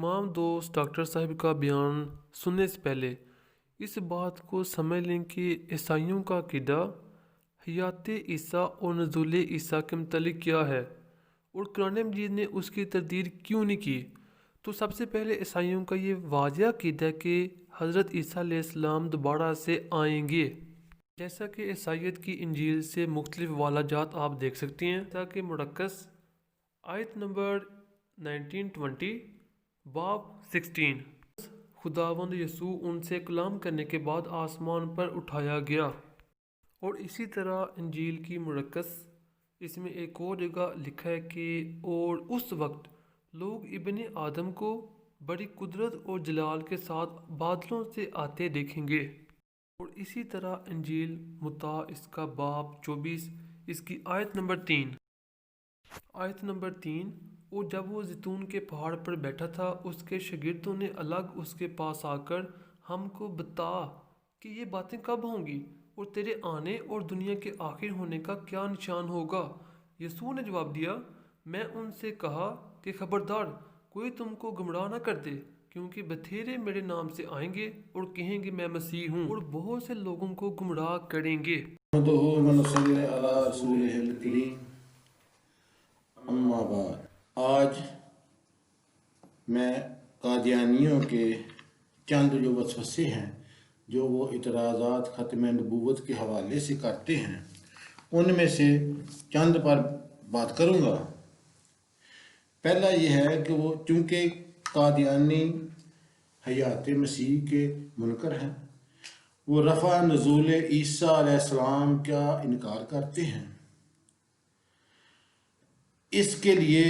तमाम दोस्त डॉक्टर साहब का बयान सुनने से पहले इस बात को समझ लें कि ईसाइयों का अक़ीदा हयात ईसा और नज़ूल ईसा के मतलब क्या है और कुरान मजीद ने उसकी तरदीद क्यों नहीं की। तो सबसे पहले ईसाइयों का ये वाज़ेह अक़ीदा है कि हज़रत ईसा अलैहिस्सलाम दोबारा से आएंगे, जैसा कि ईसाइयत की इंजील से मुख्तलिफ वालाजात आप देख सकते हैं। ताकि मुरक्कस आयत नंबर 1920 बाब 16, खुदावंद यसू उनसे कलाम करने के बाद आसमान पर उठाया गया। और इसी तरह इंजील की मुरक्कस इसमें एक और जगह लिखा है कि और उस वक्त लोग इब्ने आदम को बड़ी कुदरत और जलाल के साथ बादलों से आते देखेंगे। और इसी तरह इंजील मुता इसका बाब 24 इसकी आयत नंबर 3। और जब वो ज़ैतून के पहाड़ पर बैठा था, उसके शागिर्दों ने अलग उसके पास आकर हमको बता कि ये बातें कब होंगी और तेरे आने और दुनिया के आखिर होने का क्या निशान होगा। यसू ने जवाब दिया, मैं उनसे कहा कि खबरदार कोई तुमको गुमराह न कर दे, क्योंकि बथेरे मेरे नाम से आएंगे और कहेंगे मैं मसीह हूँ और बहुत से लोगों को गुमराह करेंगे। अम्मा बाद, आज मैं कादियानियों के चंद जो वसवसे हैं जो वो इतराज़ात ख़त्म नबूवत के हवाले से करते हैं, उनमें से चंद पर बात करूँगा। पहला ये है कि वो चूँकि कादियानी हयात मसीह के मुनकर हैं, वो रफ़ा नज़ूल ईसा अलैहिस्सलाम का इनकार करते हैं। इसके लिए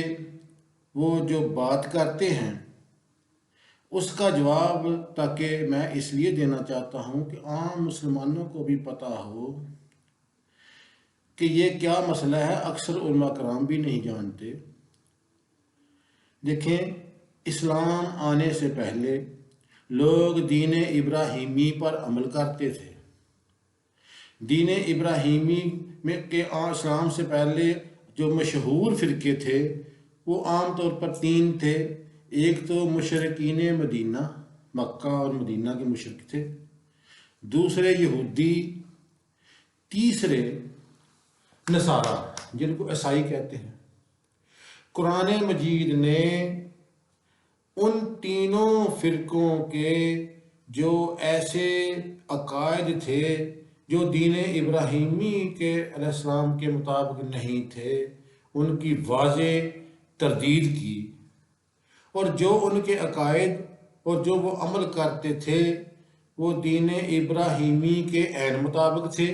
वो जो बात करते हैं उसका जवाब ताकि मैं इसलिए देना चाहता हूँ कि आम मुसलमानों को भी पता हो कि ये क्या मसला है। अक्सर उलमा कराम भी नहीं जानते। देखें, इस्लाम आने से पहले लोग दीन इब्राहीमी पर अमल करते थे। दीन इब्राहीमी में के इस्लाम से पहले जो मशहूर फ़िरके थे वो आम तौर पर 3 थे। एक तो मुशरिकीन मदीना, मक्का और मदीना के मुशरिक थे। दूसरे यहूदी, तीसरे नसारा जिनको ईसाई कहते हैं। कुरान मजीद ने उन तीनों फ़िरकों के जो ऐसे अकायद थे जो दीन इब्राहीमी के अलैहिस्सलाम के मुताबिक नहीं थे, उनकी वाज़ेह तरदीद की। और जो उनके अकायद और जो वो अमल करते थे वो दीन इब्राहीमी के ऐन मुताबिक थे।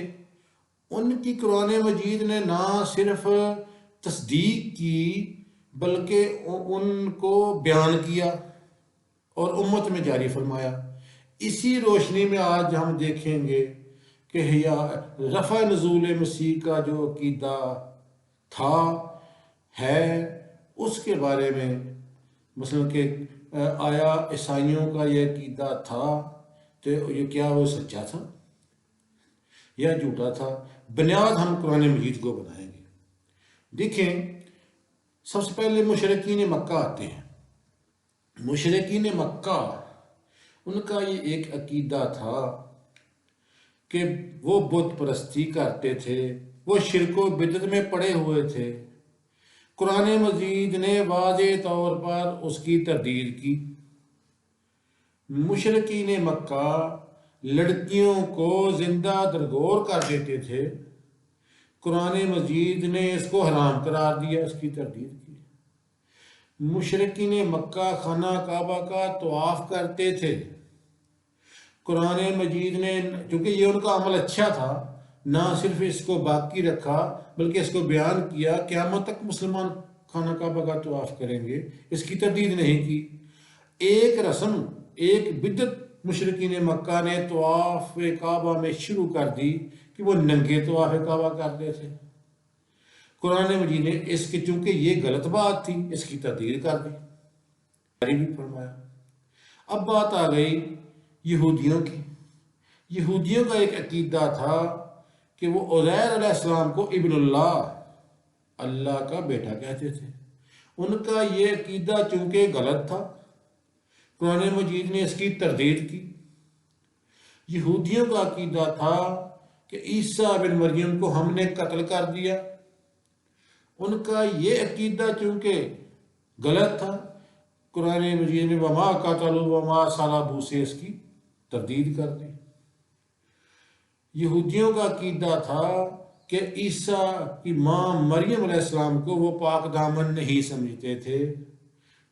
उनकी कुरान मजीद ने ना सिर्फ तस्दीक की बल्कि उनको बयान किया और उम्मत में जारी फरमाया। इसी रोशनी में आज हम देखेंगे कि रफ़ा नज़ूल मसीह का जो अक़ीदा था है, उसके बारे में मसलन कि आया ईसाइयों का ये अक़ीदा था तो ये क्या वो सच्चा था या झूठा था। बुनियाद हम कुरान मजीद को बनाएंगे। देखें, सबसे पहले मुशरिकीन मक्का आते हैं। मुशरिकीन मक्का, उनका ये एक अक़ीदा था कि वो बुत परस्ती करते थे, वो शिरक व बिदअत में पड़े हुए थे। कुरान मजीद ने वाज़ेह तौर पर उसकी तरदीद की। मुशरिकीन मक्का लड़कियों को जिंदा दरगोर कर देते थे। कुरान मजीद ने इसको हराम करार दिया, उसकी तरदीद की। मुशरिकीन मक्का खाना काबा का तवाफ़ करते थे। कुरान मजीद ने, क्योंकि ये उनका अमल अच्छा था, ना सिर्फ इसको बाकी रखा बल्कि इसको बयान किया क़यामत तक मुसलमान खाना काबा का तवाफ़ करेंगे, इसकी तरदीद नहीं की। एक रस्म, एक बिदअत मुशरिकीन मक्का ने तवाफ़ काबा में शुरू कर दी कि वो नंगे तवाफ़ काबा करते थे। कुरान मजीद ने इसके, चूँकि ये गलत बात थी, इसकी तरदीद कर दी, भी फरमाया। अब बात आ गई यहूदियों की। यहूदियों का एक अक़ीदा था कि वो उज़ैर अलैहिस्सलाम को इब्नुल्लाह, अल्लाह का बेटा कहते थे। उनका ये अक़ीदा चूँकि गलत था قرآن مجید نے اس کی تردید کی۔ یہودیوں کا عقیدہ تھا کہ عیسیٰ بن مریم کو ہم نے قتل کر دیا۔ ان کا یہ عقیدہ چونکہ غلط تھا، قرآن مجید میں وما قتلوا وما صلبوا سے اس کی تردید کر دی۔ یہودیوں کا عقیدہ تھا کہ عیسیٰ کی ماں مریم علیہ السلام کو وہ پاک دامن نہیں سمجھتے تھے۔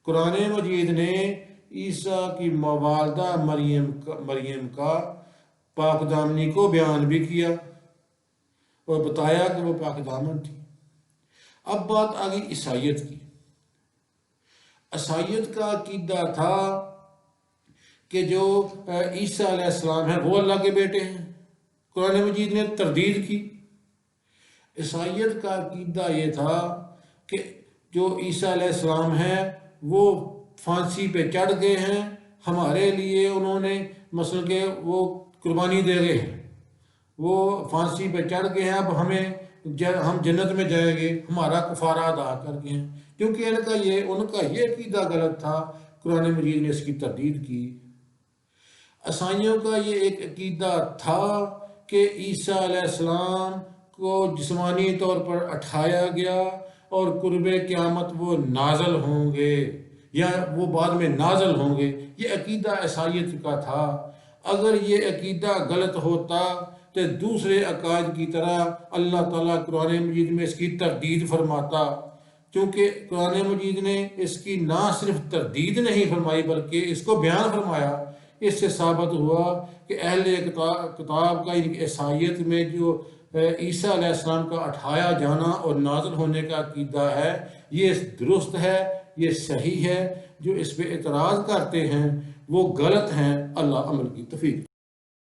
قرآن مجید نے عیسیٰ کی والدہ مریم کا پاک دامنی کو بیان بھی کیا اور بتایا کہ وہ پاک دامن تھی۔ اب بات آ گئی عیسائیت کی۔ عیسائیت کا عقیدہ تھا کہ جو عیسیٰ علیہ السلام ہیں وہ اللہ کے بیٹے ہیں۔ قرآن مجید نے تردید کی۔ عیسائیت کا عقیدہ یہ تھا کہ جو عیسیٰ علیہ السلام ہیں وہ پھانسی پہ چڑھ گئے ہیں، ہمارے لیے انہوں نے مثلا کہ وہ قربانی دے گئے ہیں، وہ پھانسی پہ چڑھ گئے ہیں، اب ہم جنت میں جائیں گے، ہمارا کفارہ ادا کر گئے ہیں۔ کیونکہ ان کا یہ عقیدہ غلط تھا، قرآن مجید نے اس کی تردید کی۔ عیسائیوں کا یہ ایک عقیدہ تھا کہ عیسیٰ علیہ السلام کو جسمانی طور پر اٹھایا گیا اور قرب قیامت وہ نازل ہوں گے یا وہ بعد میں نازل ہوں گے، یہ عقیدہ عیسائیت کا تھا۔ اگر یہ عقیدہ غلط ہوتا تو دوسرے عقائد کی طرح اللہ تعالیٰ قرآن مجید میں اس کی تردید فرماتا، کیونکہ قرآن مجید نے اس کی نہ صرف تردید نہیں فرمائی بلکہ اس کو بیان فرمایا۔ اس سے ثابت ہوا کہ اہل کتاب کا عیسائیت میں جو عیسیٰ علیہ السلام کا اٹھایا جانا اور نازل ہونے کا عقیدہ ہے یہ درست ہے، یہ صحیح ہے۔ جو اس پہ اعتراض کرتے ہیں وہ غلط ہیں۔ اللہ عمل کی توفیق۔